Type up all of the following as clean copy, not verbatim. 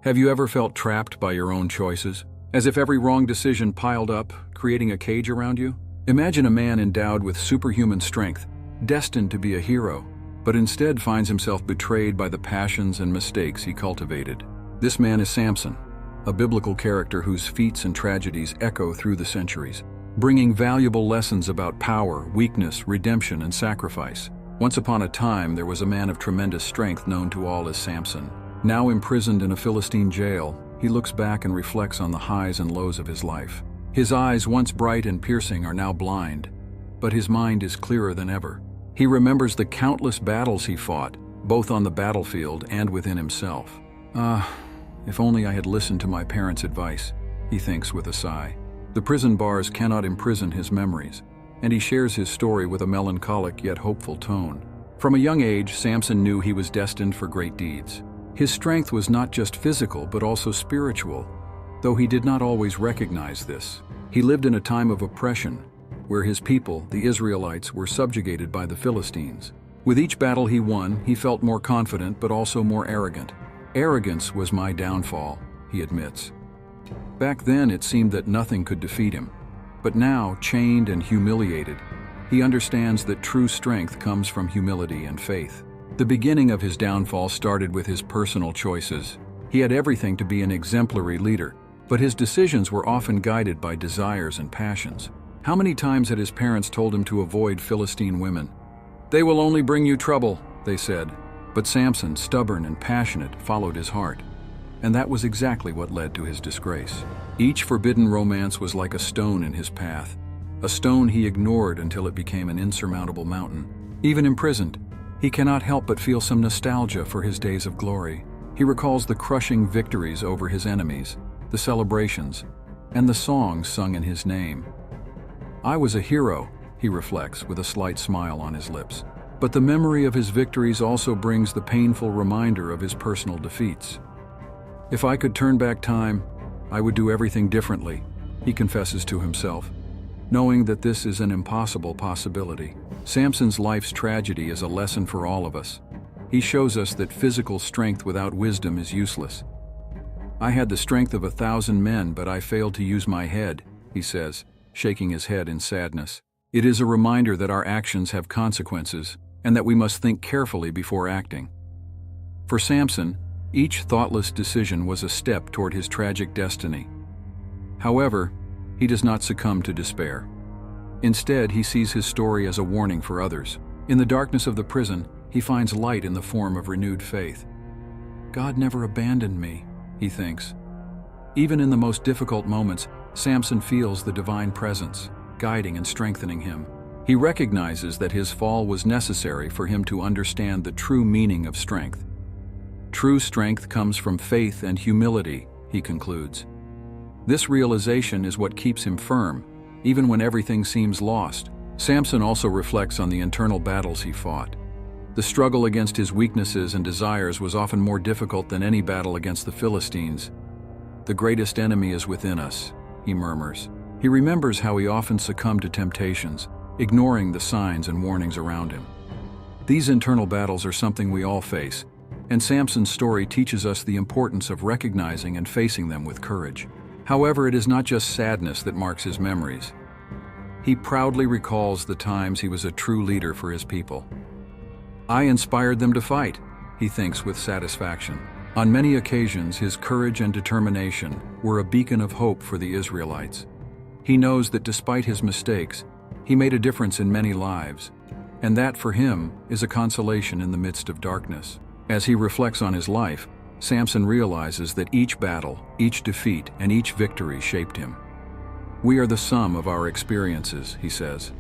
Have you ever felt trapped by your own choices? As if every wrong decision piled up, creating a cage around you? Imagine a man endowed with superhuman strength, destined to be a hero, but instead finds himself betrayed by the passions and mistakes he cultivated. This man is Samson, a biblical character whose feats and tragedies echo through the centuries, bringing valuable lessons about power, weakness, redemption, and sacrifice. Once upon a time, there was a man of tremendous strength known to all as Samson. Now imprisoned in a Philistine jail, he looks back and reflects on the highs and lows of his life. His eyes, once bright and piercing, are now blind, but his mind is clearer than ever. He remembers the countless battles he fought, both on the battlefield and within himself. If only I had listened to my parents' advice, he thinks with a sigh. The prison bars cannot imprison his memories, and he shares his story with a melancholic yet hopeful tone. From a young age, Samson knew he was destined for great deeds. His strength was not just physical but also spiritual, though he did not always recognize this. He lived in a time of oppression, where his people, the Israelites, were subjugated by the Philistines. With each battle he won, he felt more confident but also more arrogant. Arrogance was my downfall, he admits. Back then it seemed that nothing could defeat him, but now, chained and humiliated, he understands that true strength comes from humility and faith. The beginning of his downfall started with his personal choices. He had everything to be an exemplary leader, but his decisions were often guided by desires and passions. How many times had his parents told him to avoid Philistine women? "They will only bring you trouble," they said. But Samson, stubborn and passionate, followed his heart. And that was exactly what led to his disgrace. Each forbidden romance was like a stone in his path, a stone he ignored until it became an insurmountable mountain. Even imprisoned, he cannot help but feel some nostalgia for his days of glory. He recalls the crushing victories over his enemies, the celebrations, and the songs sung in his name. "I was a hero," he reflects with a slight smile on his lips. But the memory of his victories also brings the painful reminder of his personal defeats. "If I could turn back time, I would do everything differently," he confesses to himself, knowing that this is an impossible possibility. Samson's life's tragedy is a lesson for all of us. He shows us that physical strength without wisdom is useless. "I had the strength of 1,000 men, but I failed to use my head," he says, shaking his head in sadness. It is a reminder that our actions have consequences, and that we must think carefully before acting. For Samson, each thoughtless decision was a step toward his tragic destiny. However, he does not succumb to despair. Instead, he sees his story as a warning for others. In the darkness of the prison, he finds light in the form of renewed faith. "God never abandoned me," he thinks. Even in the most difficult moments, Samson feels the divine presence, guiding and strengthening him. He recognizes that his fall was necessary for him to understand the true meaning of strength. True strength comes from faith and humility, he concludes. This realization is what keeps him firm, even when everything seems lost. Samson also reflects on the internal battles he fought. The struggle against his weaknesses and desires was often more difficult than any battle against the Philistines. "The greatest enemy is within us," he murmurs. He remembers how he often succumbed to temptations, ignoring the signs and warnings around him. These internal battles are something we all face, and Samson's story teaches us the importance of recognizing and facing them with courage. However, it is not just sadness that marks his memories. He proudly recalls the times he was a true leader for his people. "I inspired them to fight," he thinks with satisfaction. On many occasions, his courage and determination were a beacon of hope for the Israelites. He knows that despite his mistakes, he made a difference in many lives, and that for him is a consolation in the midst of darkness. As he reflects on his life, Samson realizes that each battle, each defeat, and each victory shaped him. "We are the sum of our experiences," he says.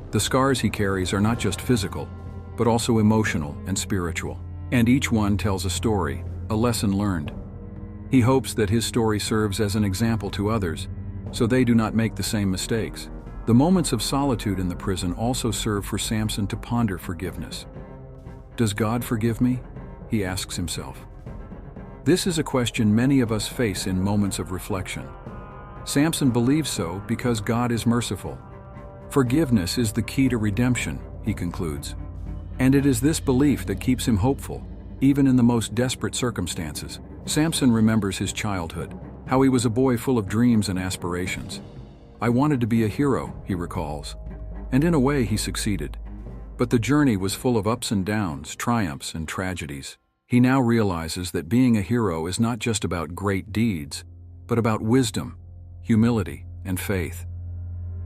The scars he carries are not just physical, but also emotional and spiritual. And each one tells a story, a lesson learned. He hopes that his story serves as an example to others, so they do not make the same mistakes. The moments of solitude in the prison also serve for Samson to ponder forgiveness. "Does God forgive me?" he asks himself. This is a question many of us face in moments of reflection. Samson believes so because God is merciful. Forgiveness is the key to redemption, he concludes. And it is this belief that keeps him hopeful, even in the most desperate circumstances. Samson remembers his childhood, how he was a boy full of dreams and aspirations. "I wanted to be a hero," he recalls. And in a way he succeeded. But the journey was full of ups and downs, triumphs and tragedies. He now realizes that being a hero is not just about great deeds, but about wisdom, humility, and faith.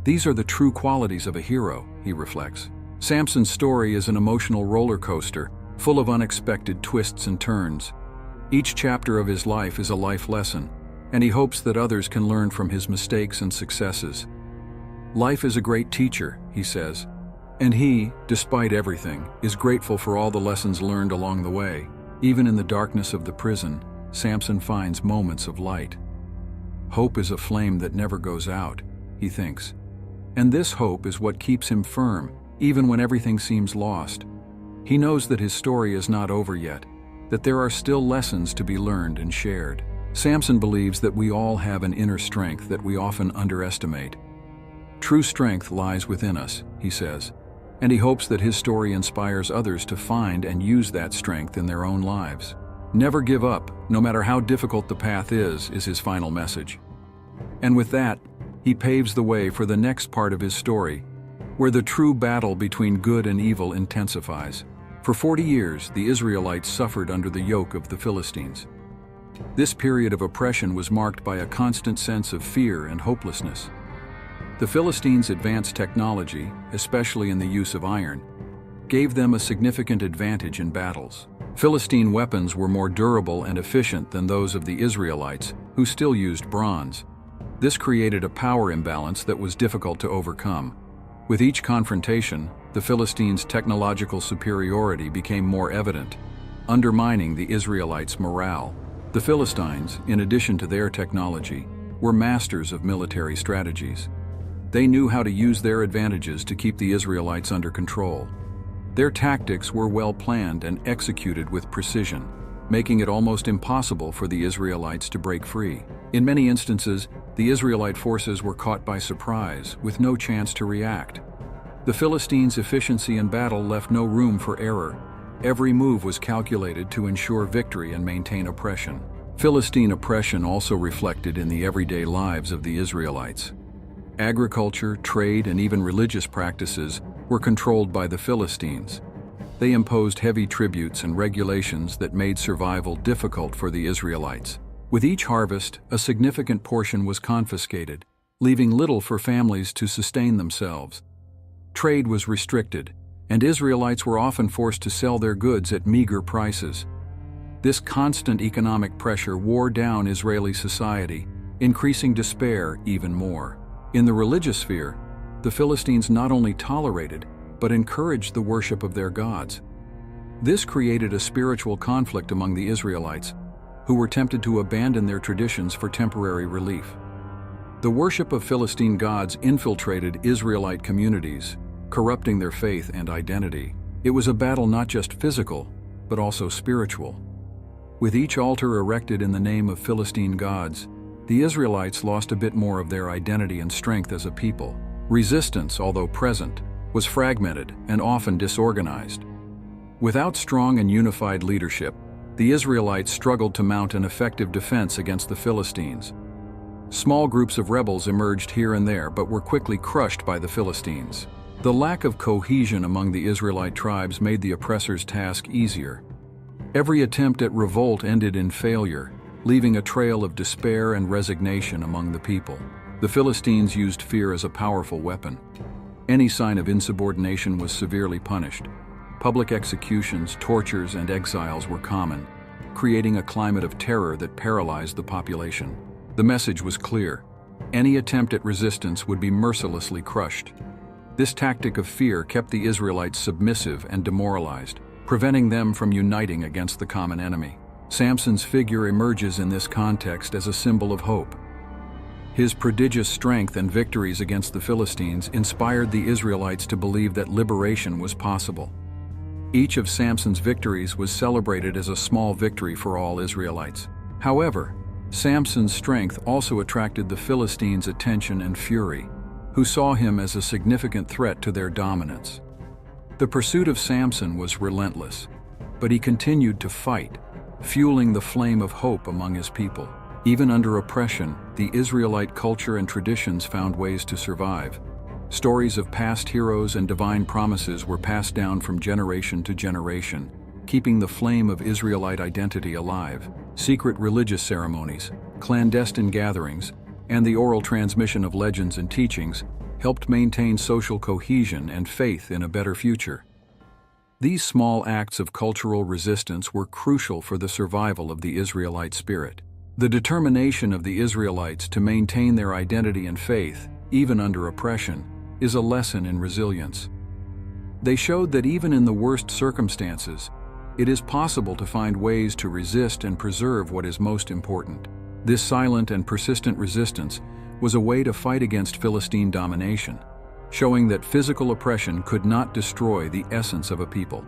These are the true qualities of a hero, he reflects. Samson's story is an emotional roller coaster, full of unexpected twists and turns. Each chapter of his life is a life lesson, and he hopes that others can learn from his mistakes and successes. Life is a great teacher, he says, and he, despite everything, is grateful for all the lessons learned along the way. Even in the darkness of the prison, Samson finds moments of light. Hope is a flame that never goes out, he thinks. And this hope is what keeps him firm, even when everything seems lost. He knows that his story is not over yet, that there are still lessons to be learned and shared. Samson believes that we all have an inner strength that we often underestimate. True strength lies within us, he says, and he hopes that his story inspires others to find and use that strength in their own lives. Never give up, no matter how difficult the path is his final message. And with that, he paves the way for the next part of his story, where the true battle between good and evil intensifies. For 40 years, the Israelites suffered under the yoke of the Philistines. This period of oppression was marked by a constant sense of fear and hopelessness. The Philistines' advanced technology, especially in the use of iron, gave them a significant advantage in battles. Philistine weapons were more durable and efficient than those of the Israelites, who still used bronze. This created a power imbalance that was difficult to overcome. With each confrontation, the Philistines' technological superiority became more evident, undermining the Israelites' morale. The Philistines, in addition to their technology, were masters of military strategies. They knew how to use their advantages to keep the Israelites under control. Their tactics were well planned and executed with precision, making it almost impossible for the Israelites to break free. In many instances, the Israelite forces were caught by surprise, with no chance to react. The Philistines' efficiency in battle left no room for error. Every move was calculated to ensure victory and maintain oppression. Philistine oppression also reflected in the everyday lives of the Israelites. Agriculture, trade, and even religious practices were controlled by the Philistines. They imposed heavy tributes and regulations that made survival difficult for the Israelites. With each harvest, a significant portion was confiscated, leaving little for families to sustain themselves. Trade was restricted, and Israelites were often forced to sell their goods at meager prices. This constant economic pressure wore down Israeli society, increasing despair even more. In the religious sphere, the Philistines not only tolerated, but encouraged the worship of their gods. This created a spiritual conflict among the Israelites, who were tempted to abandon their traditions for temporary relief. The worship of Philistine gods infiltrated Israelite communities, corrupting their faith and identity. It was a battle not just physical, but also spiritual. With each altar erected in the name of Philistine gods, the Israelites lost a bit more of their identity and strength as a people. Resistance, although present, was fragmented and often disorganized. Without strong and unified leadership, the Israelites struggled to mount an effective defense against the Philistines. Small groups of rebels emerged here and there but were quickly crushed by the Philistines. The lack of cohesion among the Israelite tribes made the oppressors' task easier. Every attempt at revolt ended in failure, leaving a trail of despair and resignation among the people. The Philistines used fear as a powerful weapon. Any sign of insubordination was severely punished. Public executions, tortures, and exiles were common, creating a climate of terror that paralyzed the population. The message was clear: any attempt at resistance would be mercilessly crushed. This tactic of fear kept the Israelites submissive and demoralized, preventing them from uniting against the common enemy. Samson's figure emerges in this context as a symbol of hope. His prodigious strength and victories against the Philistines inspired the Israelites to believe that liberation was possible. Each of Samson's victories was celebrated as a small victory for all Israelites. However, Samson's strength also attracted the Philistines' attention and fury, who saw him as a significant threat to their dominance. The pursuit of Samson was relentless, but he continued to fight, fueling the flame of hope among his people. Even under oppression, the Israelite culture and traditions found ways to survive. Stories of past heroes and divine promises were passed down from generation to generation, keeping the flame of Israelite identity alive. Secret religious ceremonies, clandestine gatherings, and the oral transmission of legends and teachings helped maintain social cohesion and faith in a better future. These small acts of cultural resistance were crucial for the survival of the Israelite spirit. The determination of the Israelites to maintain their identity and faith, even under oppression, is a lesson in resilience. They showed that even in the worst circumstances, it is possible to find ways to resist and preserve what is most important. This silent and persistent resistance was a way to fight against Philistine domination, showing that physical oppression could not destroy the essence of a people.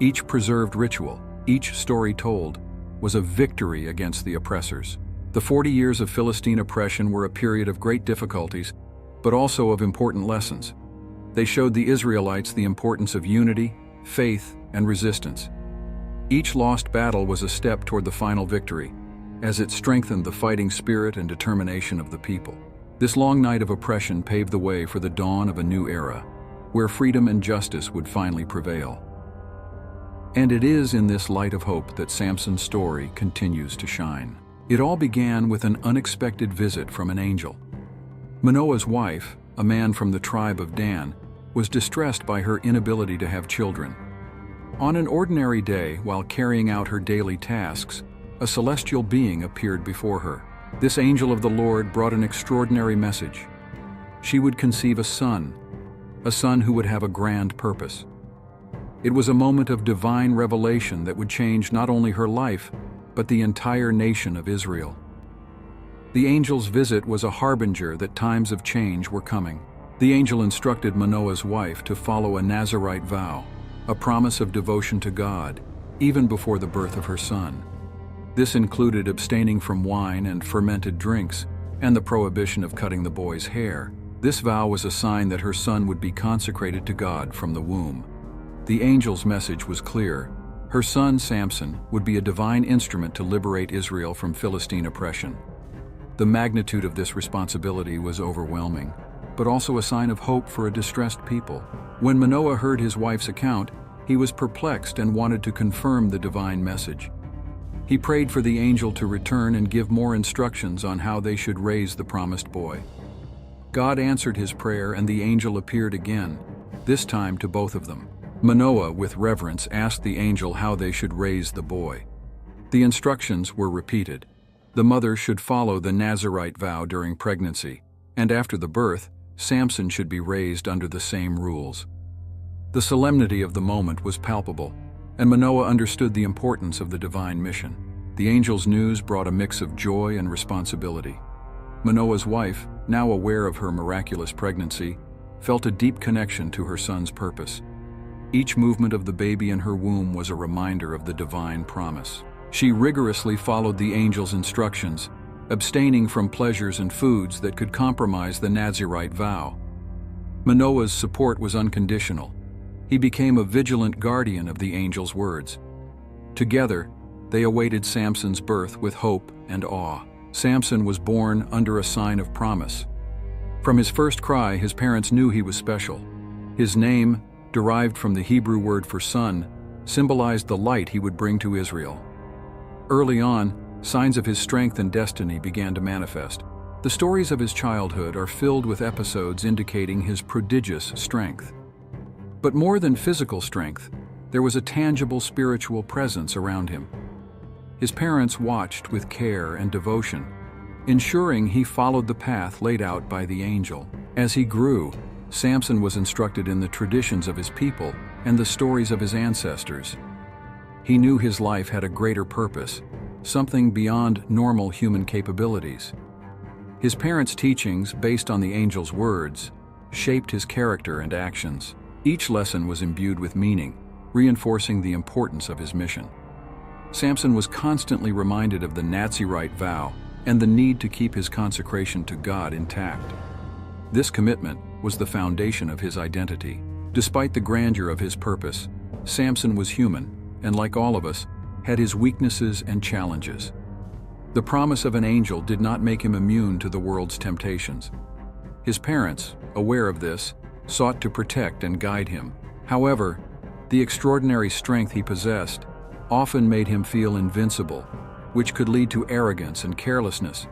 Each preserved ritual, each story told, was a victory against the oppressors. The 40 years of Philistine oppression were a period of great difficulties, but also of important lessons. They showed the Israelites the importance of unity, faith, and resistance. Each lost battle was a step toward the final victory, as it strengthened the fighting spirit and determination of the people. This long night of oppression paved the way for the dawn of a new era, where freedom and justice would finally prevail. And it is in this light of hope that Samson's story continues to shine. It all began with an unexpected visit from an angel. Manoah's wife, a man from the tribe of Dan, was distressed by her inability to have children. On an ordinary day, while carrying out her daily tasks, a celestial being appeared before her. This angel of the Lord brought an extraordinary message. She would conceive a son who would have a grand purpose. It was a moment of divine revelation that would change not only her life, but the entire nation of Israel. The angel's visit was a harbinger that times of change were coming. The angel instructed Manoah's wife to follow a Nazirite vow, a promise of devotion to God, even before the birth of her son. This included abstaining from wine and fermented drinks, and the prohibition of cutting the boy's hair. This vow was a sign that her son would be consecrated to God from the womb. The angel's message was clear. Her son, Samson, would be a divine instrument to liberate Israel from Philistine oppression. The magnitude of this responsibility was overwhelming, but also a sign of hope for a distressed people. When Manoah heard his wife's account, he was perplexed and wanted to confirm the divine message. He prayed for the angel to return and give more instructions on how they should raise the promised boy. God answered his prayer, and the angel appeared again, this time to both of them. Manoah, with reverence, asked the angel how they should raise the boy. The instructions were repeated. The mother should follow the Nazirite vow during pregnancy, and after the birth, Samson should be raised under the same rules. The solemnity of the moment was palpable, and Manoah understood the importance of the divine mission. The angel's news brought a mix of joy and responsibility. Manoah's wife, now aware of her miraculous pregnancy, felt a deep connection to her son's purpose. Each movement of the baby in her womb was a reminder of the divine promise. She rigorously followed the angel's instructions, abstaining from pleasures and foods that could compromise the Nazirite vow. Manoah's support was unconditional. He became a vigilant guardian of the angel's words. Together, they awaited Samson's birth with hope and awe. Samson was born under a sign of promise. From his first cry, his parents knew he was special. His name, derived from the Hebrew word for son, symbolized the light he would bring to Israel. Early on, signs of his strength and destiny began to manifest. The stories of his childhood are filled with episodes indicating his prodigious strength. But more than physical strength, there was a tangible spiritual presence around him. His parents watched with care and devotion, ensuring he followed the path laid out by the angel. As he grew, Samson was instructed in the traditions of his people and the stories of his ancestors. He knew his life had a greater purpose, something beyond normal human capabilities. His parents' teachings, based on the angel's words, shaped his character and actions. Each lesson was imbued with meaning, reinforcing the importance of his mission. Samson was constantly reminded of the Nazirite vow and the need to keep his consecration to God intact. This commitment was the foundation of his identity. Despite the grandeur of his purpose, Samson was human, and like all of us, had his weaknesses and challenges. The promise of an angel did not make him immune to the world's temptations. His parents, aware of this, sought to protect and guide him. However, the extraordinary strength he possessed often made him feel invincible, which could lead to arrogance and carelessness.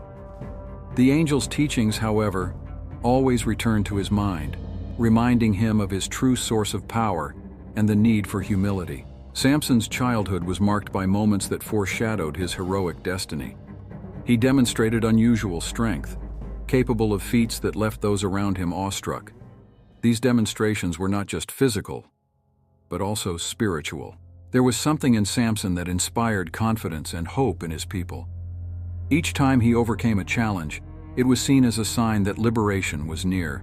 The angel's teachings, however, always returned to his mind, reminding him of his true source of power and the need for humility. Samson's childhood was marked by moments that foreshadowed his heroic destiny. He demonstrated unusual strength, capable of feats that left those around him awestruck. These demonstrations were not just physical, but also spiritual. There was something in Samson that inspired confidence and hope in his people. Each time he overcame a challenge, it was seen as a sign that liberation was near.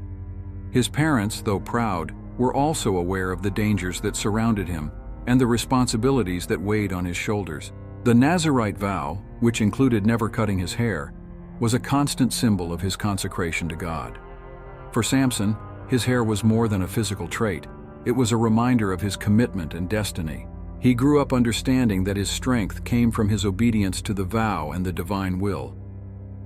His parents, though proud, were also aware of the dangers that surrounded him and the responsibilities that weighed on his shoulders. The Nazirite vow, which included never cutting his hair, was a constant symbol of his consecration to God. For Samson, his hair was more than a physical trait. It was a reminder of his commitment and destiny. He grew up understanding that his strength came from his obedience to the vow and the divine will.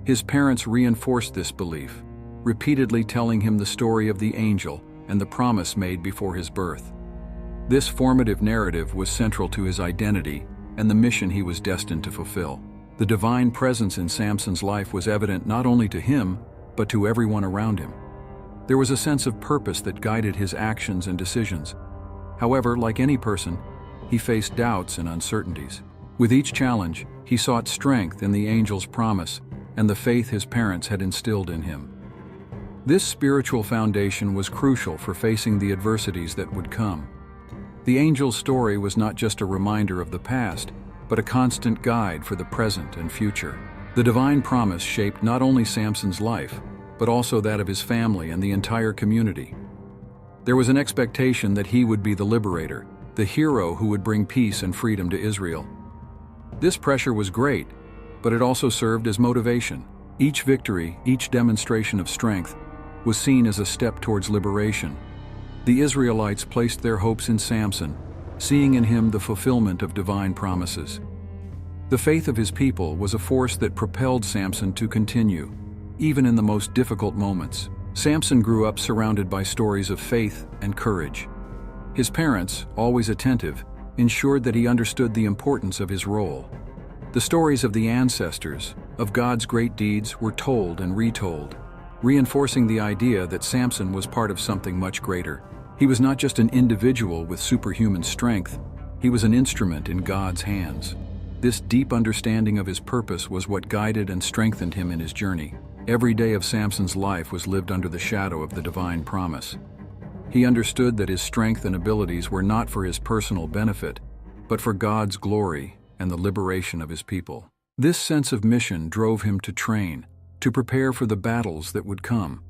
His parents reinforced this belief, repeatedly telling him the story of the angel and the promise made before his birth. This formative narrative was central to his identity and the mission he was destined to fulfill. The divine presence in Samson's life was evident not only to him, but to everyone around him. There was a sense of purpose that guided his actions and decisions. However, like any person, he faced doubts and uncertainties. With each challenge, he sought strength in the angel's promise and the faith his parents had instilled in him. This spiritual foundation was crucial for facing the adversities that would come. The angel's story was not just a reminder of the past, but a constant guide for the present and future. The divine promise shaped not only Samson's life, but also that of his family and the entire community. There was an expectation that he would be the liberator, the hero who would bring peace and freedom to Israel. This pressure was great, but it also served as motivation. Each victory, each demonstration of strength, was seen as a step towards liberation. The Israelites placed their hopes in Samson, seeing in him the fulfillment of divine promises. The faith of his people was a force that propelled Samson to continue, even in the most difficult moments. Samson grew up surrounded by stories of faith and courage. His parents, always attentive, ensured that he understood the importance of his role. The stories of the ancestors, of God's great deeds, were told and retold, reinforcing the idea that Samson was part of something much greater. He was not just an individual with superhuman strength, he was an instrument in God's hands. This deep understanding of his purpose was what guided and strengthened him in his journey. Every day of Samson's life was lived under the shadow of the divine promise. He understood that his strength and abilities were not for his personal benefit, but for God's glory and the liberation of his people. This sense of mission drove him to train, to prepare for the battles that would come.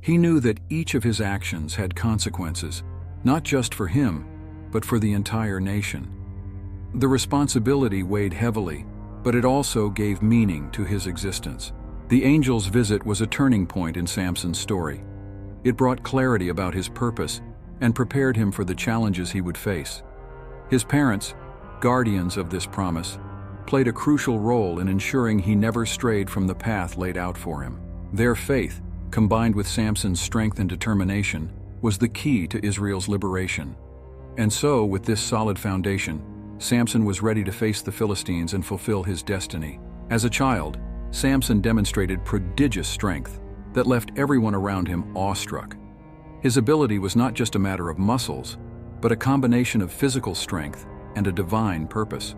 He knew that each of his actions had consequences, not just for him, but for the entire nation. The responsibility weighed heavily, but it also gave meaning to his existence. The angel's visit was a turning point in Samson's story. It brought clarity about his purpose and prepared him for the challenges he would face. His parents, guardians of this promise, played a crucial role in ensuring he never strayed from the path laid out for him. Their faith, combined with Samson's strength and determination, was the key to Israel's liberation. And so, with this solid foundation, Samson was ready to face the Philistines and fulfill his destiny. As a child, Samson demonstrated prodigious strength that left everyone around him awestruck. His ability was not just a matter of muscles, but a combination of physical strength and a divine purpose.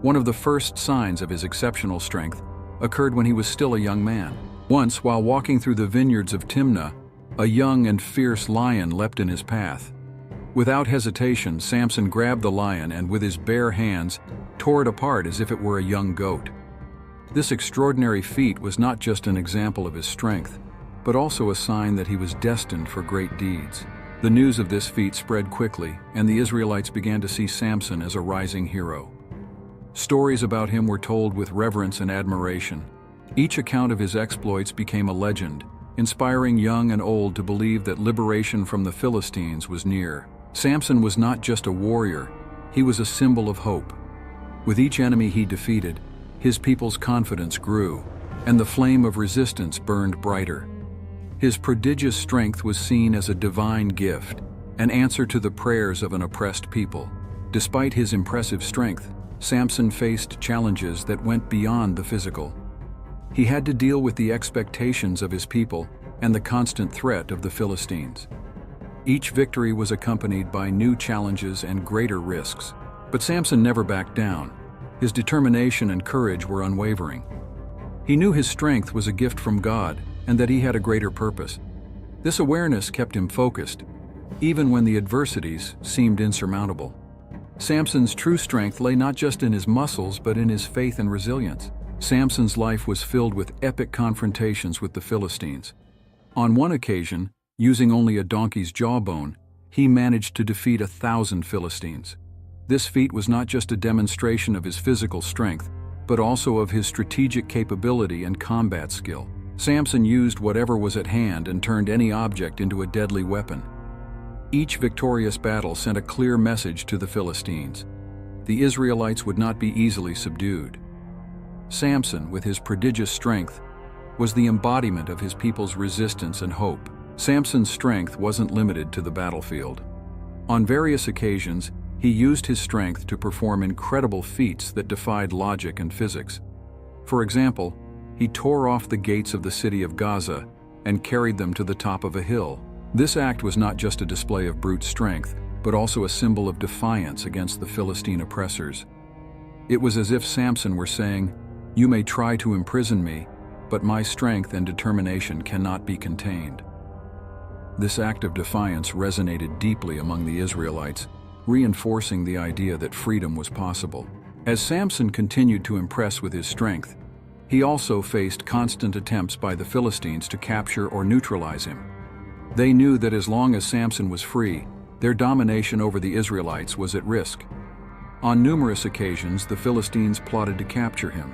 One of the first signs of his exceptional strength occurred when he was still a young man. Once, while walking through the vineyards of Timnah, a young and fierce lion leapt in his path. Without hesitation, Samson grabbed the lion and with his bare hands tore it apart as if it were a young goat. This extraordinary feat was not just an example of his strength, but also a sign that he was destined for great deeds. The news of this feat spread quickly, and the Israelites began to see Samson as a rising hero. Stories about him were told with reverence and admiration. Each account of his exploits became a legend, inspiring young and old to believe that liberation from the Philistines was near. Samson was not just a warrior, he was a symbol of hope. With each enemy he defeated, his people's confidence grew, and the flame of resistance burned brighter. His prodigious strength was seen as a divine gift, an answer to the prayers of an oppressed people. Despite his impressive strength, Samson faced challenges that went beyond the physical. He had to deal with the expectations of his people and the constant threat of the Philistines. Each victory was accompanied by new challenges and greater risks, but Samson never backed down. His determination and courage were unwavering. He knew his strength was a gift from God and that he had a greater purpose. This awareness kept him focused, even when the adversities seemed insurmountable. Samson's true strength lay not just in his muscles but in his faith and resilience. Samson's life was filled with epic confrontations with the Philistines. On one occasion, using only a donkey's jawbone, he managed to defeat 1,000 Philistines. This feat was not just a demonstration of his physical strength, but also of his strategic capability and combat skill. Samson used whatever was at hand and turned any object into a deadly weapon. Each victorious battle sent a clear message to the Philistines. The Israelites would not be easily subdued. Samson, with his prodigious strength, was the embodiment of his people's resistance and hope. Samson's strength wasn't limited to the battlefield. On various occasions, he used his strength to perform incredible feats that defied logic and physics. For example, he tore off the gates of the city of Gaza and carried them to the top of a hill. This act was not just a display of brute strength, but also a symbol of defiance against the Philistine oppressors. It was as if Samson were saying, "You may try to imprison me, but my strength and determination cannot be contained." This act of defiance resonated deeply among the Israelites, reinforcing the idea that freedom was possible. As Samson continued to impress with his strength, he also faced constant attempts by the Philistines to capture or neutralize him. They knew that as long as Samson was free, their domination over the Israelites was at risk. On numerous occasions, the Philistines plotted to capture him,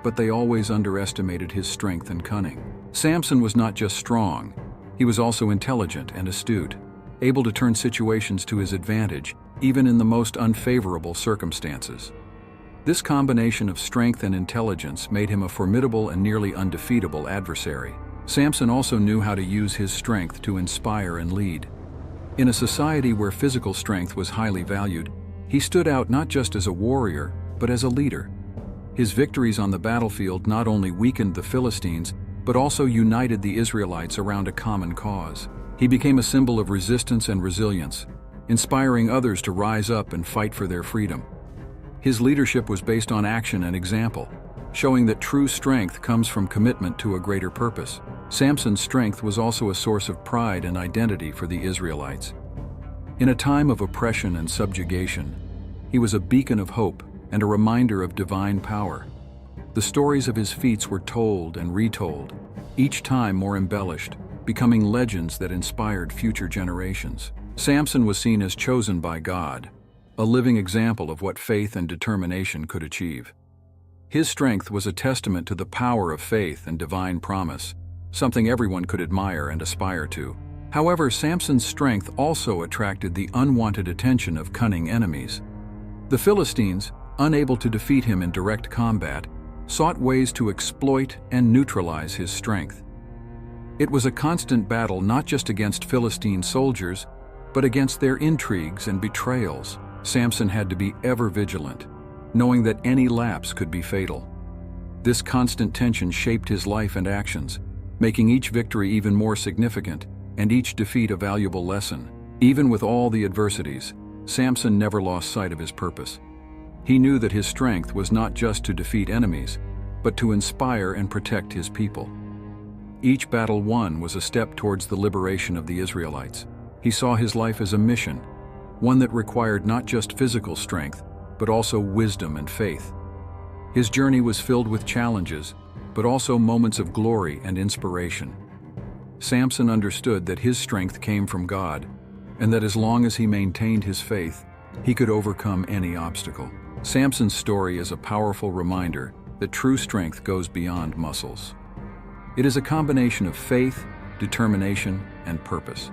but they always underestimated his strength and cunning. Samson was not just strong, he was also intelligent and astute, able to turn situations to his advantage, even in the most unfavorable circumstances. This combination of strength and intelligence made him a formidable and nearly undefeatable adversary. Samson also knew how to use his strength to inspire and lead. In a society where physical strength was highly valued, he stood out not just as a warrior, but as a leader. His victories on the battlefield not only weakened the Philistines, but also united the Israelites around a common cause. He became a symbol of resistance and resilience, inspiring others to rise up and fight for their freedom. His leadership was based on action and example, showing that true strength comes from commitment to a greater purpose. Samson's strength was also a source of pride and identity for the Israelites. In a time of oppression and subjugation, he was a beacon of hope and a reminder of divine power. The stories of his feats were told and retold, each time more embellished, becoming legends that inspired future generations. Samson was seen as chosen by God, a living example of what faith and determination could achieve. His strength was a testament to the power of faith and divine promise, something everyone could admire and aspire to. However, Samson's strength also attracted the unwanted attention of cunning enemies. The Philistines, unable to defeat him in direct combat, sought ways to exploit and neutralize his strength. It was a constant battle not just against Philistine soldiers, but against their intrigues and betrayals. Samson had to be ever vigilant, knowing that any lapse could be fatal. This constant tension shaped his life and actions, making each victory even more significant and each defeat a valuable lesson. Even with all the adversities, Samson never lost sight of his purpose. He knew that his strength was not just to defeat enemies, but to inspire and protect his people. Each battle won was a step towards the liberation of the Israelites. He saw his life as a mission, one that required not just physical strength, but also wisdom and faith. His journey was filled with challenges, but also moments of glory and inspiration. Samson understood that his strength came from God, and that as long as he maintained his faith, he could overcome any obstacle. Samson's story is a powerful reminder that true strength goes beyond muscles. It is a combination of faith, determination, and purpose.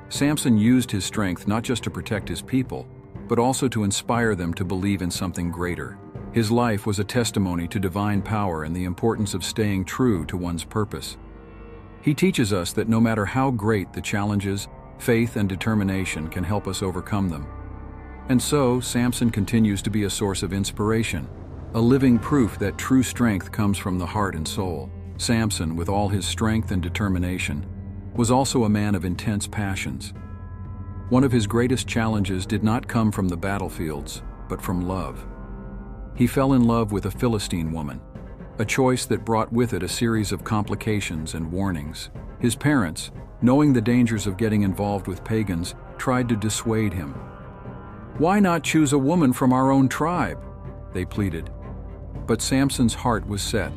Samson used his strength not just to protect his people, but also to inspire them to believe in something greater. His life was a testimony to divine power and the importance of staying true to one's purpose. He teaches us that no matter how great the challenges, faith and determination can help us overcome them. And so, Samson continues to be a source of inspiration, a living proof that true strength comes from the heart and soul. Samson, with all his strength and determination, was also a man of intense passions. One of his greatest challenges did not come from the battlefields, but from love. He fell in love with a Philistine woman, a choice that brought with it a series of complications and warnings. His parents, knowing the dangers of getting involved with pagans, tried to dissuade him. "Why not choose a woman from our own tribe?" they pleaded. But Samson's heart was set,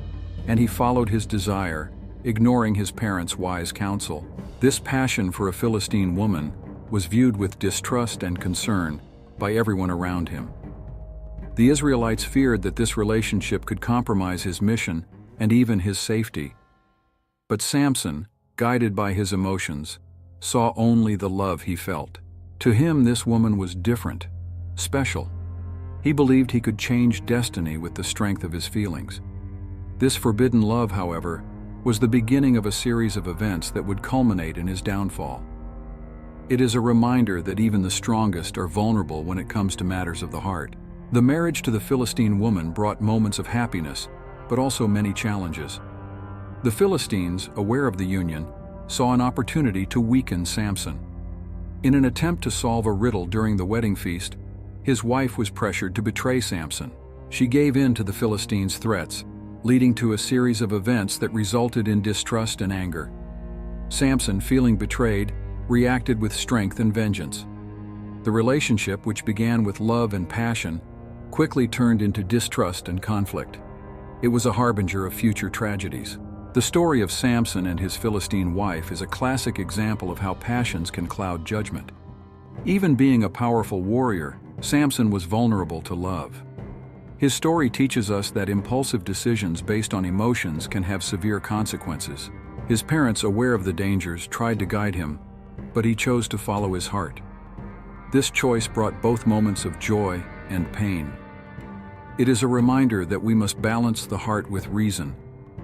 and he followed his desire, ignoring his parents' wise counsel. This passion for a Philistine woman was viewed with distrust and concern by everyone around him. The Israelites feared that this relationship could compromise his mission and even his safety. But Samson, guided by his emotions, saw only the love he felt. To him, this woman was different, special. He believed he could change destiny with the strength of his feelings. This forbidden love, however, was the beginning of a series of events that would culminate in his downfall. It is a reminder that even the strongest are vulnerable when it comes to matters of the heart. The marriage to the Philistine woman brought moments of happiness, but also many challenges. The Philistines, aware of the union, saw an opportunity to weaken Samson. In an attempt to solve a riddle during the wedding feast, his wife was pressured to betray Samson. She gave in to the Philistines' threats, leading to a series of events that resulted in distrust and anger. Samson, feeling betrayed, reacted with strength and vengeance. The relationship, which began with love and passion, quickly turned into distrust and conflict. It was a harbinger of future tragedies. The story of Samson and his Philistine wife is a classic example of how passions can cloud judgment. Even being a powerful warrior, Samson was vulnerable to love. His story teaches us that impulsive decisions based on emotions can have severe consequences. His parents, aware of the dangers, tried to guide him, but he chose to follow his heart. This choice brought both moments of joy and pain. It is a reminder that we must balance the heart with reason,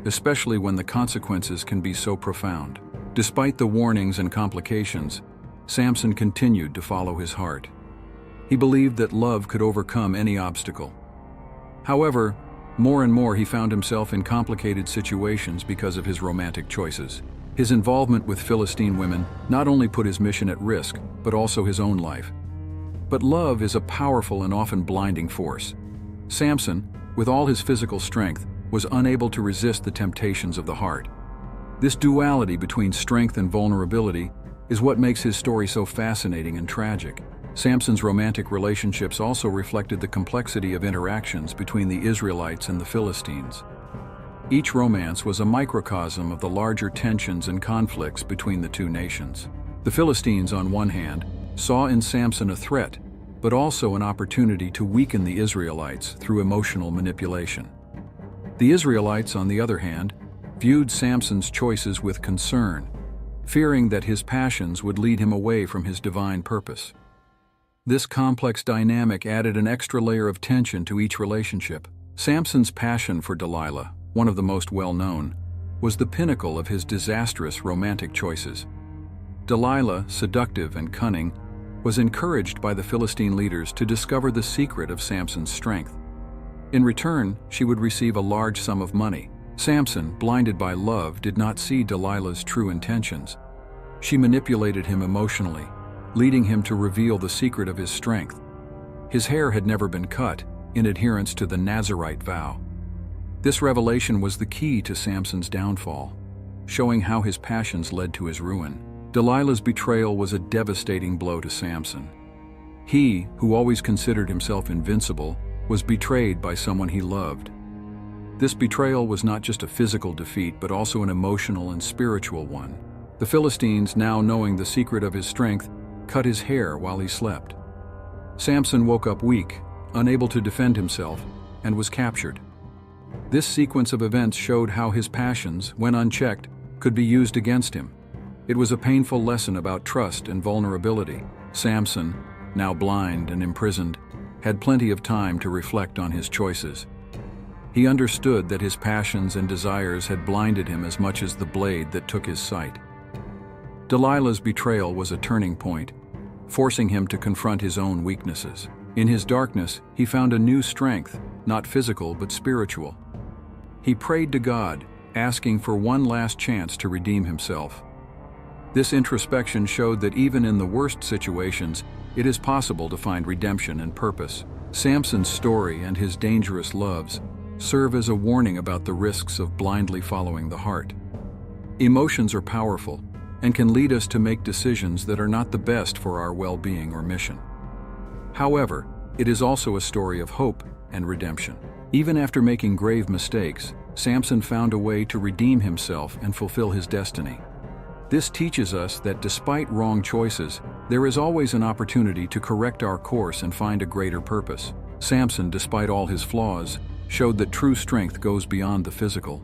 especially when the consequences can be so profound. Despite the warnings and complications, Samson continued to follow his heart. He believed that love could overcome any obstacle. However, more and more he found himself in complicated situations because of his romantic choices. His involvement with Philistine women not only put his mission at risk, but also his own life. But love is a powerful and often blinding force. Samson, with all his physical strength, was unable to resist the temptations of the heart. This duality between strength and vulnerability is what makes his story so fascinating and tragic. Samson's romantic relationships also reflected the complexity of interactions between the Israelites and the Philistines. Each romance was a microcosm of the larger tensions and conflicts between the two nations. The Philistines, on one hand, saw in Samson a threat, but also an opportunity to weaken the Israelites through emotional manipulation. The Israelites, on the other hand, viewed Samson's choices with concern, fearing that his passions would lead him away from his divine purpose. This complex dynamic added an extra layer of tension to each relationship. Samson's passion for Delilah, one of the most well-known, was the pinnacle of his disastrous romantic choices. Delilah, seductive and cunning, was encouraged by the Philistine leaders to discover the secret of Samson's strength. In return, she would receive a large sum of money. Samson, blinded by love, did not see Delilah's true intentions. She manipulated him emotionally, leading him to reveal the secret of his strength. His hair had never been cut, in adherence to the Nazirite vow. This revelation was the key to Samson's downfall, showing how his passions led to his ruin. Delilah's betrayal was a devastating blow to Samson. He, who always considered himself invincible, was betrayed by someone he loved. This betrayal was not just a physical defeat, but also an emotional and spiritual one. The Philistines, now knowing the secret of his strength, cut his hair while he slept. Samson woke up weak, unable to defend himself, and was captured. This sequence of events showed how his passions, when unchecked, could be used against him. It was a painful lesson about trust and vulnerability. Samson, now blind and imprisoned, had plenty of time to reflect on his choices. He understood that his passions and desires had blinded him as much as the blade that took his sight. Delilah's betrayal was a turning point, forcing him to confront his own weaknesses. In his darkness, he found a new strength, not physical but spiritual. He prayed to God, asking for one last chance to redeem himself. This introspection showed that even in the worst situations, it is possible to find redemption and purpose. Samson's story and his dangerous loves serve as a warning about the risks of blindly following the heart. Emotions are powerful and can lead us to make decisions that are not the best for our well-being or mission. However, it is also a story of hope and redemption. Even after making grave mistakes, Samson found a way to redeem himself and fulfill his destiny. This teaches us that despite wrong choices, there is always an opportunity to correct our course and find a greater purpose. Samson, despite all his flaws, showed that true strength goes beyond the physical.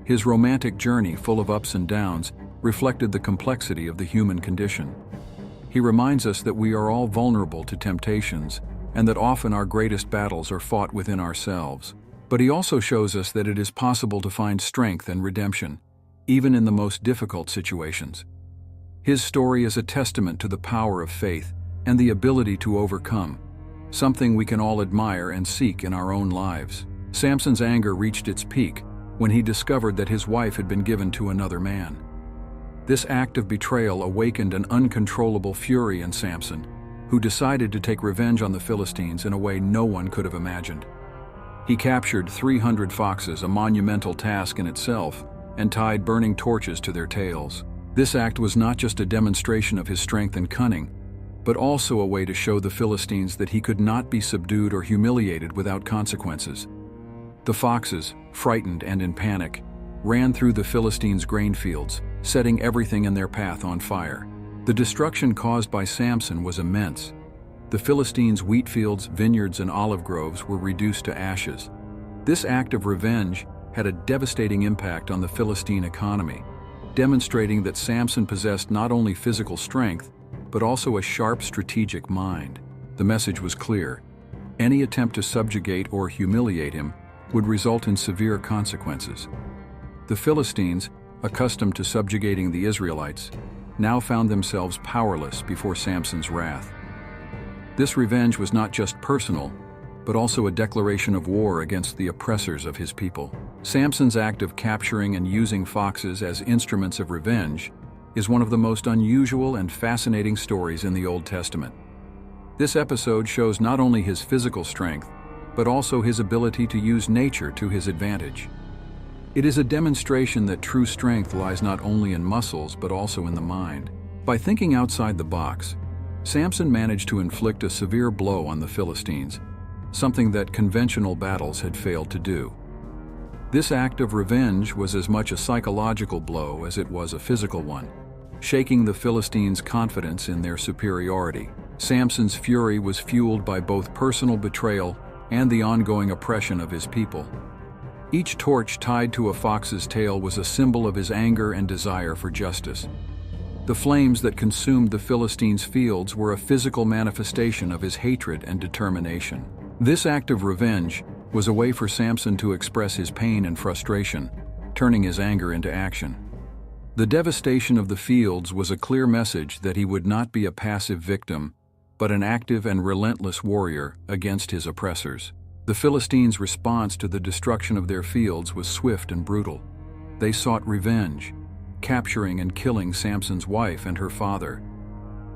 His romantic journey, full of ups and downs, reflected the complexity of the human condition. He reminds us that we are all vulnerable to temptations, and that often our greatest battles are fought within ourselves. But he also shows us that it is possible to find strength and redemption, even in the most difficult situations. His story is a testament to the power of faith and the ability to overcome, something we can all admire and seek in our own lives. Samson's anger reached its peak when he discovered that his wife had been given to another man. This act of betrayal awakened an uncontrollable fury in Samson, who decided to take revenge on the Philistines in a way no one could have imagined. He captured 300 foxes, a monumental task in itself, and tied burning torches to their tails. This act was not just a demonstration of his strength and cunning, but also a way to show the Philistines that he could not be subdued or humiliated without consequences. The foxes, frightened and in panic, ran through the Philistines' grain fields, setting everything in their path on fire. The destruction caused by Samson was immense. The Philistines' wheat fields, vineyards, and olive groves were reduced to ashes. This act of revenge had a devastating impact on the Philistine economy, demonstrating that Samson possessed not only physical strength, but also a sharp strategic mind. The message was clear: any attempt to subjugate or humiliate him would result in severe consequences. The Philistines, accustomed to subjugating the Israelites, now found themselves powerless before Samson's wrath. This revenge was not just personal, but also a declaration of war against the oppressors of his people. Samson's act of capturing and using foxes as instruments of revenge is one of the most unusual and fascinating stories in the Old Testament. This episode shows not only his physical strength, but also his ability to use nature to his advantage. It is a demonstration that true strength lies not only in muscles but also in the mind. By thinking outside the box, Samson managed to inflict a severe blow on the Philistines, something that conventional battles had failed to do. This act of revenge was as much a psychological blow as it was a physical one, shaking the Philistines' confidence in their superiority. Samson's fury was fueled by both personal betrayal and the ongoing oppression of his people. Each torch tied to a fox's tail was a symbol of his anger and desire for justice. The flames that consumed the Philistines' fields were a physical manifestation of his hatred and determination. This act of revenge was a way for Samson to express his pain and frustration, turning his anger into action. The devastation of the fields was a clear message that he would not be a passive victim, but an active and relentless warrior against his oppressors. The Philistines' response to the destruction of their fields was swift and brutal. They sought revenge, capturing and killing Samson's wife and her father.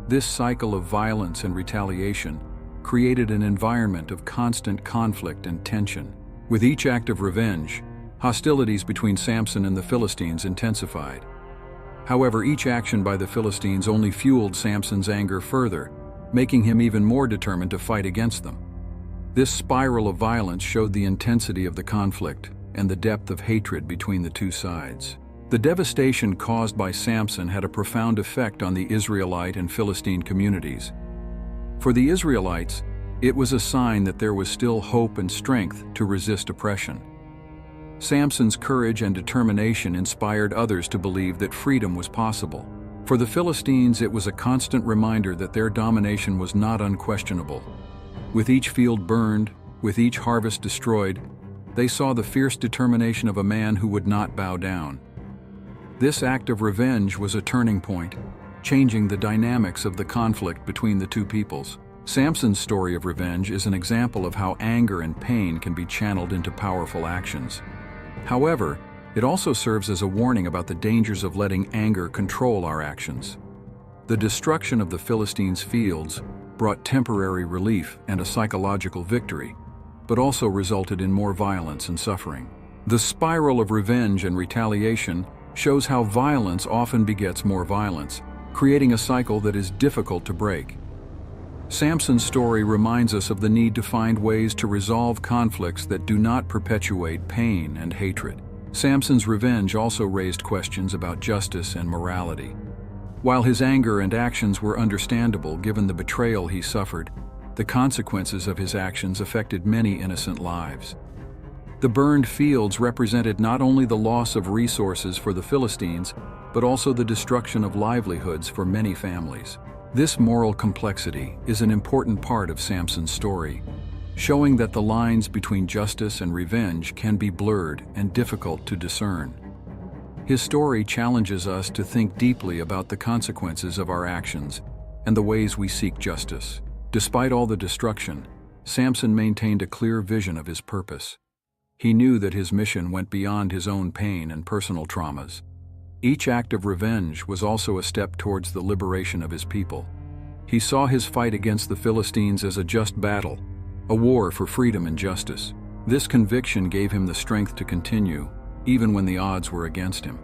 This cycle of violence and retaliation created an environment of constant conflict and tension. With each act of revenge, hostilities between Samson and the Philistines intensified. However, each action by the Philistines only fueled Samson's anger further, making him even more determined to fight against them. This spiral of violence showed the intensity of the conflict and the depth of hatred between the two sides. The devastation caused by Samson had a profound effect on the Israelite and Philistine communities. For the Israelites, it was a sign that there was still hope and strength to resist oppression. Samson's courage and determination inspired others to believe that freedom was possible. For the Philistines, it was a constant reminder that their domination was not unquestionable. With each field burned, with each harvest destroyed, they saw the fierce determination of a man who would not bow down. This act of revenge was a turning point, changing the dynamics of the conflict between the two peoples. Samson's story of revenge is an example of how anger and pain can be channeled into powerful actions. However, it also serves as a warning about the dangers of letting anger control our actions. The destruction of the Philistines' fields brought temporary relief and a psychological victory, but also resulted in more violence and suffering. The spiral of revenge and retaliation shows how violence often begets more violence, creating a cycle that is difficult to break. Samson's story reminds us of the need to find ways to resolve conflicts that do not perpetuate pain and hatred. Samson's revenge also raised questions about justice and morality. While his anger and actions were understandable given the betrayal he suffered, the consequences of his actions affected many innocent lives. The burned fields represented not only the loss of resources for the Philistines, but also the destruction of livelihoods for many families. This moral complexity is an important part of Samson's story, showing that the lines between justice and revenge can be blurred and difficult to discern. His story challenges us to think deeply about the consequences of our actions and the ways we seek justice. Despite all the destruction, Samson maintained a clear vision of his purpose. He knew that his mission went beyond his own pain and personal traumas. Each act of revenge was also a step towards the liberation of his people. He saw his fight against the Philistines as a just battle, a war for freedom and justice. This conviction gave him the strength to continue, even when the odds were against him.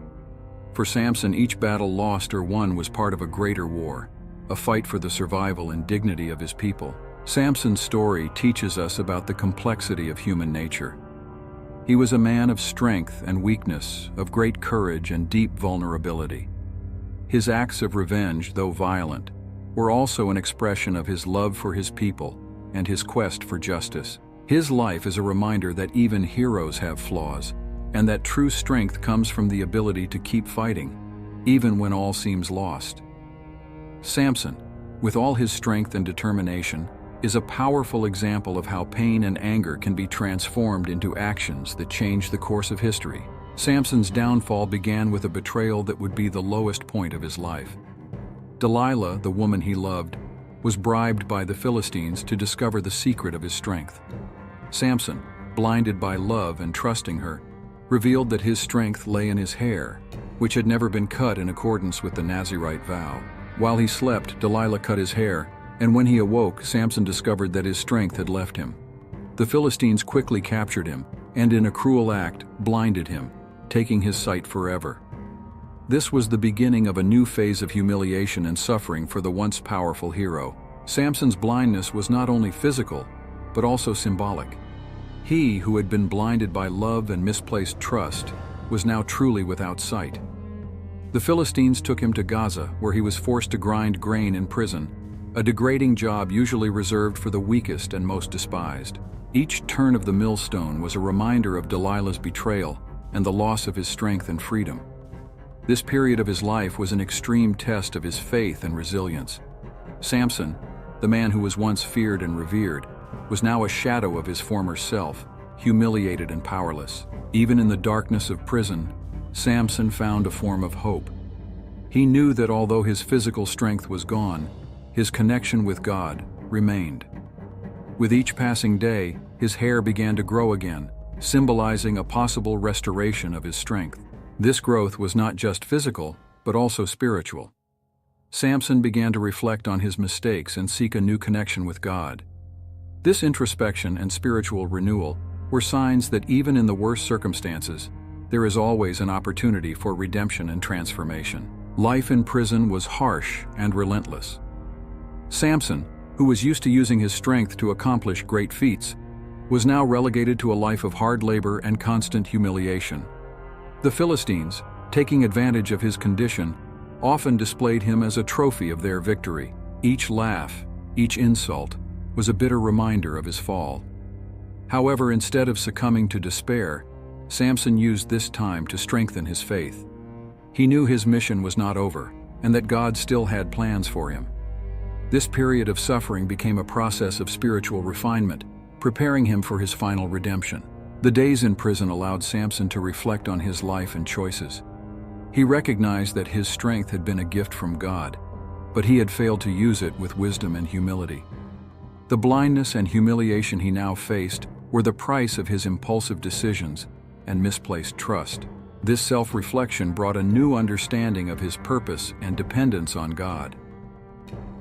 For Samson, each battle lost or won was part of a greater war, a fight for the survival and dignity of his people. Samson's story teaches us about the complexity of human nature. He was a man of strength and weakness, of great courage and deep vulnerability. His acts of revenge, though violent, were also an expression of his love for his people and his quest for justice. His life is a reminder that even heroes have flaws, and that true strength comes from the ability to keep fighting, even when all seems lost. Samson, with all his strength and determination, is a powerful example of how pain and anger can be transformed into actions that change the course of history. Samson's downfall began with a betrayal that would be the lowest point of his life. Delilah, the woman he loved, was bribed by the Philistines to discover the secret of his strength. Samson, blinded by love and trusting her, revealed that his strength lay in his hair, which had never been cut in accordance with the Nazirite vow. While he slept, Delilah cut his hair, and when he awoke, Samson discovered that his strength had left him. The Philistines quickly captured him, and in a cruel act, blinded him, taking his sight forever. This was the beginning of a new phase of humiliation and suffering for the once powerful hero. Samson's blindness was not only physical, but also symbolic. He, who had been blinded by love and misplaced trust, was now truly without sight. The Philistines took him to Gaza, where he was forced to grind grain in prison, a degrading job usually reserved for the weakest and most despised. Each turn of the millstone was a reminder of Delilah's betrayal and the loss of his strength and freedom. This period of his life was an extreme test of his faith and resilience. Samson, the man who was once feared and revered, was now a shadow of his former self, humiliated and powerless. Even in the darkness of prison, Samson found a form of hope. He knew that although his physical strength was gone, his connection with God remained. With each passing day, his hair began to grow again, symbolizing a possible restoration of his strength. This growth was not just physical, but also spiritual. Samson began to reflect on his mistakes and seek a new connection with God. This introspection and spiritual renewal were signs that even in the worst circumstances, there is always an opportunity for redemption and transformation. Life in prison was harsh and relentless. Samson, who was used to using his strength to accomplish great feats, was now relegated to a life of hard labor and constant humiliation. The Philistines, taking advantage of his condition, often displayed him as a trophy of their victory. Each laugh, each insult, was a bitter reminder of his fall. However, instead of succumbing to despair, Samson used this time to strengthen his faith. He knew his mission was not over, and that God still had plans for him. This period of suffering became a process of spiritual refinement, preparing him for his final redemption. The days in prison allowed Samson to reflect on his life and choices. He recognized that his strength had been a gift from God, but he had failed to use it with wisdom and humility. The blindness and humiliation he now faced were the price of his impulsive decisions and misplaced trust. This self-reflection brought a new understanding of his purpose and dependence on God.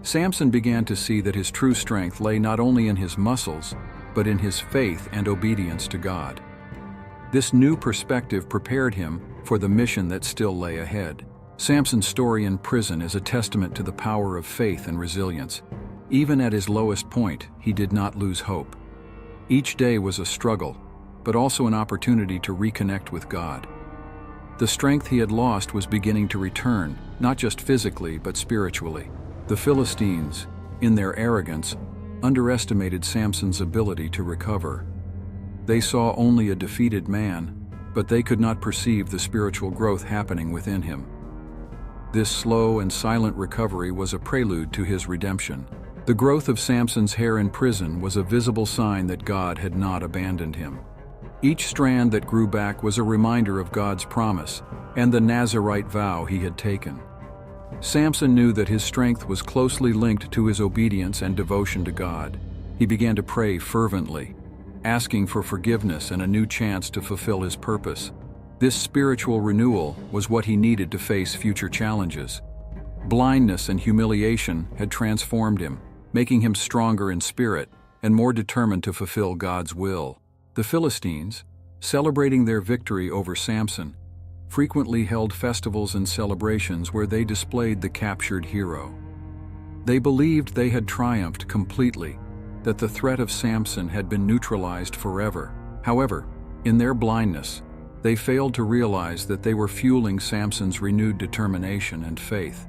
Samson began to see that his true strength lay not only in his muscles, but in his faith and obedience to God. This new perspective prepared him for the mission that still lay ahead. Samson's story in prison is a testament to the power of faith and resilience. Even at his lowest point, he did not lose hope. Each day was a struggle, but also an opportunity to reconnect with God. The strength he had lost was beginning to return, not just physically, but spiritually. The Philistines, in their arrogance, underestimated Samson's ability to recover. They saw only a defeated man, but they could not perceive the spiritual growth happening within him. This slow and silent recovery was a prelude to his redemption. The growth of Samson's hair in prison was a visible sign that God had not abandoned him. Each strand that grew back was a reminder of God's promise and the Nazirite vow he had taken. Samson knew that his strength was closely linked to his obedience and devotion to God. He began to pray fervently, asking for forgiveness and a new chance to fulfill his purpose. This spiritual renewal was what he needed to face future challenges. Blindness and humiliation had transformed him, making him stronger in spirit and more determined to fulfill God's will. The Philistines, celebrating their victory over Samson, frequently held festivals and celebrations where they displayed the captured hero. They believed they had triumphed completely, that the threat of Samson had been neutralized forever. However, in their blindness, they failed to realize that they were fueling Samson's renewed determination and faith.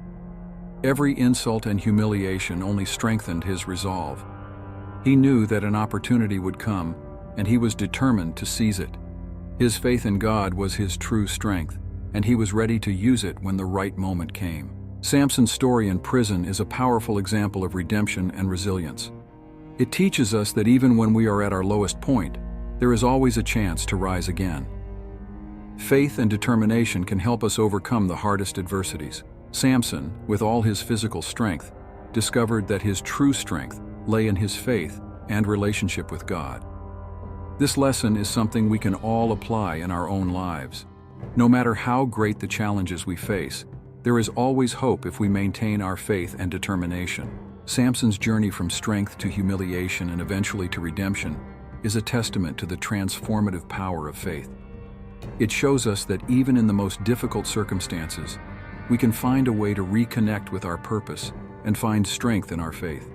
Every insult and humiliation only strengthened his resolve. He knew that an opportunity would come, and he was determined to seize it. His faith in God was his true strength, and he was ready to use it when the right moment came. Samson's story in prison is a powerful example of redemption and resilience. It teaches us that even when we are at our lowest point, there is always a chance to rise again. Faith and determination can help us overcome the hardest adversities. Samson, with all his physical strength, discovered that his true strength lay in his faith and relationship with God. This lesson is something we can all apply in our own lives. No matter how great the challenges we face, there is always hope if we maintain our faith and determination. Samson's journey from strength to humiliation and eventually to redemption is a testament to the transformative power of faith. It shows us that even in the most difficult circumstances, we can find a way to reconnect with our purpose and find strength in our faith.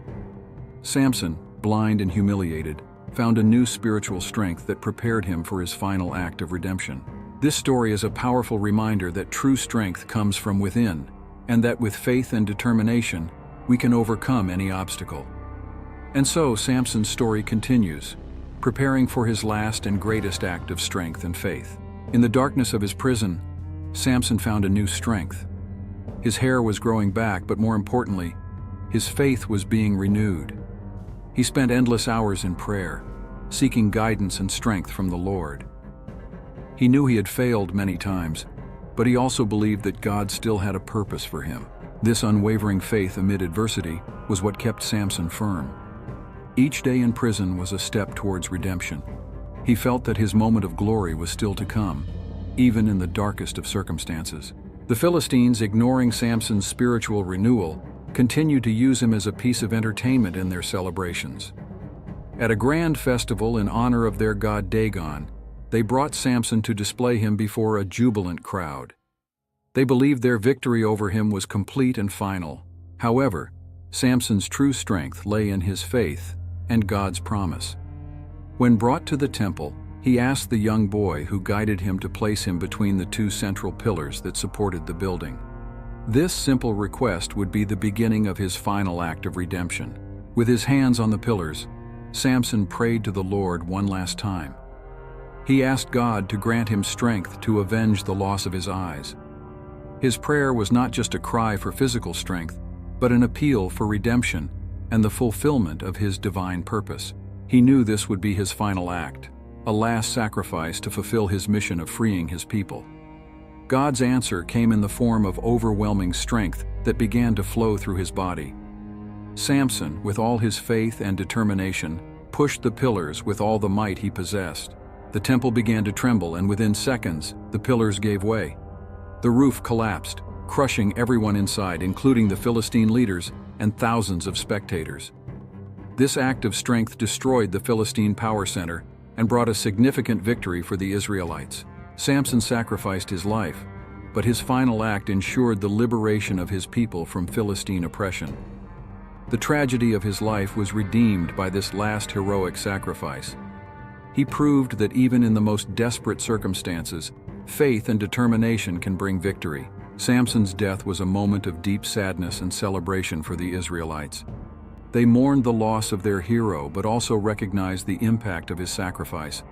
Samson, blind and humiliated, found a new spiritual strength that prepared him for his final act of redemption. This story is a powerful reminder that true strength comes from within, and that with faith and determination, we can overcome any obstacle. And so Samson's story continues, preparing for his last and greatest act of strength and faith. In the darkness of his prison, Samson found a new strength. His hair was growing back, but more importantly, his faith was being renewed. He spent endless hours in prayer, seeking guidance and strength from the Lord. He knew he had failed many times, but he also believed that God still had a purpose for him. This unwavering faith amid adversity was what kept Samson firm. Each day in prison was a step towards redemption. He felt that his moment of glory was still to come, even in the darkest of circumstances. The Philistines, ignoring Samson's spiritual renewal, continued to use him as a piece of entertainment in their celebrations. At a grand festival in honor of their god Dagon, they brought Samson to display him before a jubilant crowd. They believed their victory over him was complete and final. However, Samson's true strength lay in his faith and God's promise. When brought to the temple, he asked the young boy who guided him to place him between the two central pillars that supported the building. This simple request would be the beginning of his final act of redemption. With his hands on the pillars, Samson prayed to the Lord one last time. He asked God to grant him strength to avenge the loss of his eyes. His prayer was not just a cry for physical strength, but an appeal for redemption and the fulfillment of his divine purpose. He knew this would be his final act, a last sacrifice to fulfill his mission of freeing his people. God's answer came in the form of overwhelming strength that began to flow through his body. Samson, with all his faith and determination, pushed the pillars with all the might he possessed. The temple began to tremble, and within seconds, the pillars gave way. The roof collapsed, crushing everyone inside, including the Philistine leaders and thousands of spectators. This act of strength destroyed the Philistine power center and brought a significant victory for the Israelites. Samson sacrificed his life, but his final act ensured the liberation of his people from Philistine oppression. The tragedy of his life was redeemed by this last heroic sacrifice. He proved that even in the most desperate circumstances, faith and determination can bring victory. Samson's death was a moment of deep sadness and celebration for the Israelites. They mourned the loss of their hero, but also recognized the impact of his sacrifice.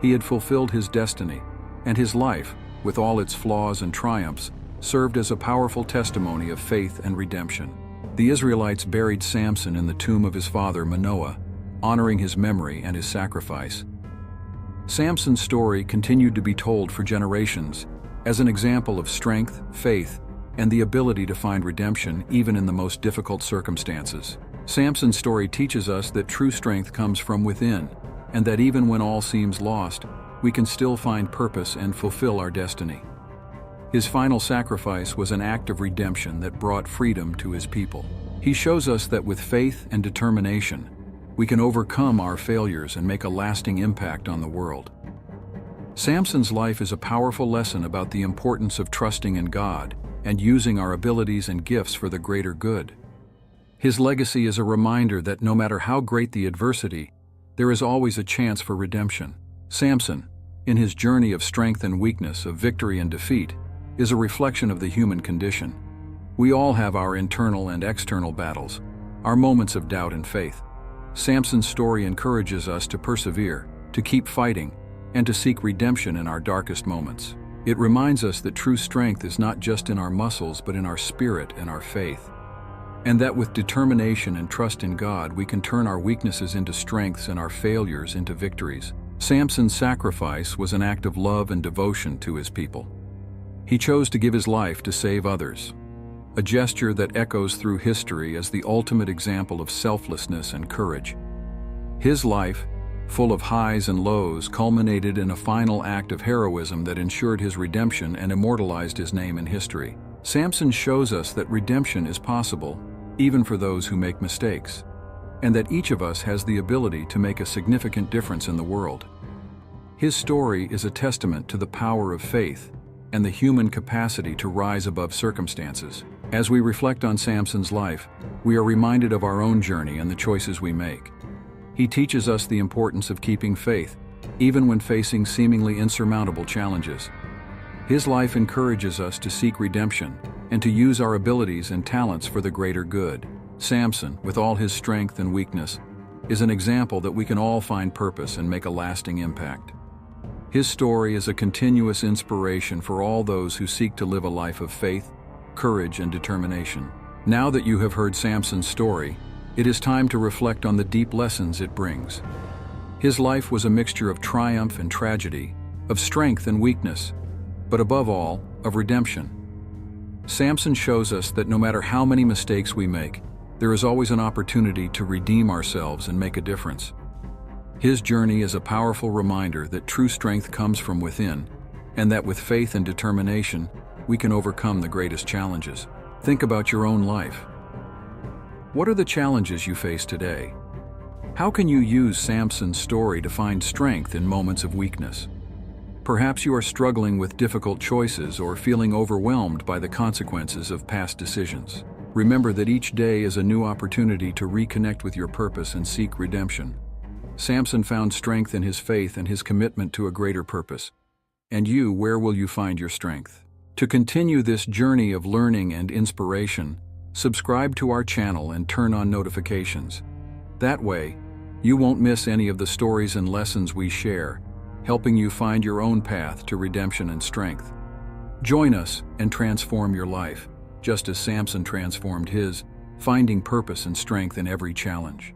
He had fulfilled his destiny, and his life, with all its flaws and triumphs, served as a powerful testimony of faith and redemption. The Israelites buried Samson in the tomb of his father Manoah, honoring his memory and his sacrifice. Samson's story continued to be told for generations as an example of strength, faith, and the ability to find redemption even in the most difficult circumstances. Samson's story teaches us that true strength comes from within, and that even when all seems lost, we can still find purpose and fulfill our destiny. His final sacrifice was an act of redemption that brought freedom to his people. He shows us that with faith and determination, we can overcome our failures and make a lasting impact on the world. Samson's life is a powerful lesson about the importance of trusting in God and using our abilities and gifts for the greater good. His legacy is a reminder that no matter how great the adversity, there is always a chance for redemption. Samson, in his journey of strength and weakness, of victory and defeat, is a reflection of the human condition. We all have our internal and external battles, our moments of doubt and faith. Samson's story encourages us to persevere, to keep fighting, and to seek redemption in our darkest moments. It reminds us that true strength is not just in our muscles, but in our spirit and our faith. And that with determination and trust in God, we can turn our weaknesses into strengths and our failures into victories. Samson's sacrifice was an act of love and devotion to his people. He chose to give his life to save others, a gesture that echoes through history as the ultimate example of selflessness and courage. His life, full of highs and lows, culminated in a final act of heroism that ensured his redemption and immortalized his name in history. Samson shows us that redemption is possible, even for those who make mistakes, and that each of us has the ability to make a significant difference in the world. His story is a testament to the power of faith and the human capacity to rise above circumstances. As we reflect on Samson's life, we are reminded of our own journey and the choices we make. He teaches us the importance of keeping faith, even when facing seemingly insurmountable challenges. His life encourages us to seek redemption and to use our abilities and talents for the greater good. Samson, with all his strength and weakness, is an example that we can all find purpose and make a lasting impact. His story is a continuous inspiration for all those who seek to live a life of faith, courage, and determination. Now that you have heard Samson's story, it is time to reflect on the deep lessons it brings. His life was a mixture of triumph and tragedy, of strength and weakness, but above all, of redemption. Samson shows us that no matter how many mistakes we make, there is always an opportunity to redeem ourselves and make a difference. His journey is a powerful reminder that true strength comes from within, and that with faith and determination, we can overcome the greatest challenges. Think about your own life. What are the challenges you face today? How can you use Samson's story to find strength in moments of weakness? Perhaps you are struggling with difficult choices or feeling overwhelmed by the consequences of past decisions. Remember that each day is a new opportunity to reconnect with your purpose and seek redemption. Samson found strength in his faith and his commitment to a greater purpose. And you, where will you find your strength? To continue this journey of learning and inspiration, subscribe to our channel and turn on notifications. That way, you won't miss any of the stories and lessons we share, helping you find your own path to redemption and strength. Join us and transform your life, just as Samson transformed his, finding purpose and strength in every challenge.